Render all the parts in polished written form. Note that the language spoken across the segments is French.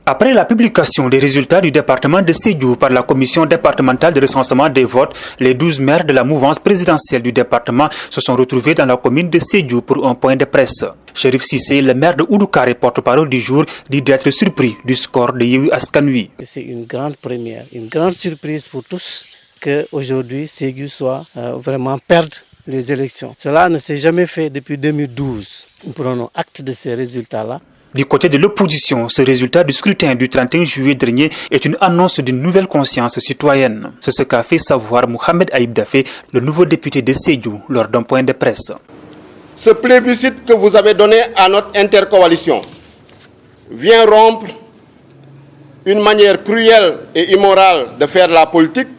Après la publication des résultats du département de Sédhiou par la commission départementale de recensement des votes, les 12 maires de la mouvance présidentielle du département se sont retrouvés dans la commune de Sédhiou pour un point de presse. Chérif Cissé, le maire de Oudoukare, porte-parole du jour, dit d'être surpris du score de Yewwi Askan Wi. C'est une grande première, une grande surprise pour tous qu'aujourd'hui Sédhiou soit vraiment perdre les élections. Cela ne s'est jamais fait depuis 2012. Nous prenons acte de ces résultats-là. Du côté de l'opposition, ce résultat du scrutin du 31 juillet dernier est une annonce d'une nouvelle conscience citoyenne. C'est ce qu'a fait savoir Mohamed Aïb Dafé, le nouveau député de Sédhiou, lors d'un point de presse. Ce plébiscite que vous avez donné à notre intercoalition vient rompre une manière cruelle et immorale de faire la politique,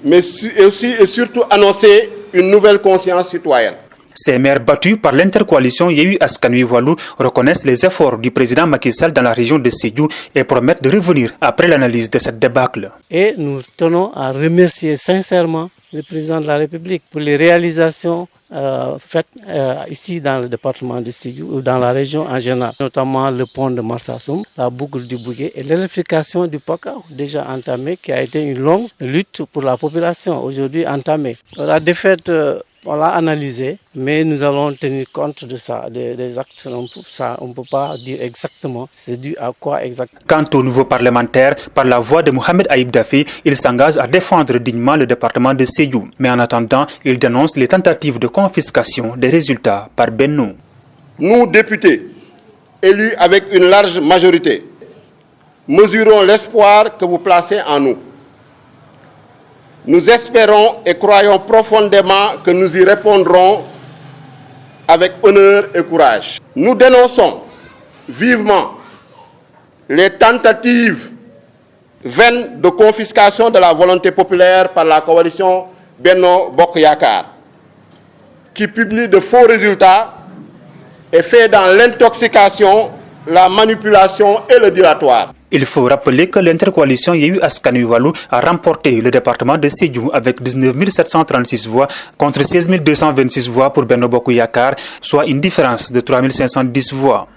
mais aussi et surtout annoncer une nouvelle conscience citoyenne. Ces maires battus par l'intercoalition Yewwi Askan Wi Wallu reconnaissent les efforts du président Macky Sall dans la région de Sédhiou et promettent de revenir après l'analyse de cette débâcle. Et nous tenons à remercier sincèrement le président de la République pour les réalisations faites ici dans le département de Sédhiou ou dans la région en général, notamment le pont de Marsassoum, la boucle du Bougué et l'électrification du Pakao déjà entamée, qui a été une longue lutte pour la population aujourd'hui entamée. La défaite, on l'a analysé, mais nous allons tenir compte de ça, des actes. On ne peut pas dire exactement c'est dû à quoi exactement. Quant aux nouveaux parlementaires, par la voix de Mohamed Aïb Dafé, il s'engage à défendre dignement le département de Sédhiou. Mais en attendant, il dénonce les tentatives de confiscation des résultats par Benno. Nous, députés, élus avec une large majorité, mesurons l'espoir que vous placez en nous. Nous espérons et croyons profondément que nous y répondrons avec honneur et courage. Nous dénonçons vivement les tentatives vaines de confiscation de la volonté populaire par la coalition Benno Bokk Yakaar, qui publie de faux résultats et fait dans l'intoxication, la manipulation et le dilatoire. Il faut rappeler que l'intercoalition Yewwi Askan Wi Wallu a remporté le département de Sédhiou avec 19 736 voix contre 16 226 voix pour Benno Bokk Yakaar, soit une différence de 3 510 voix.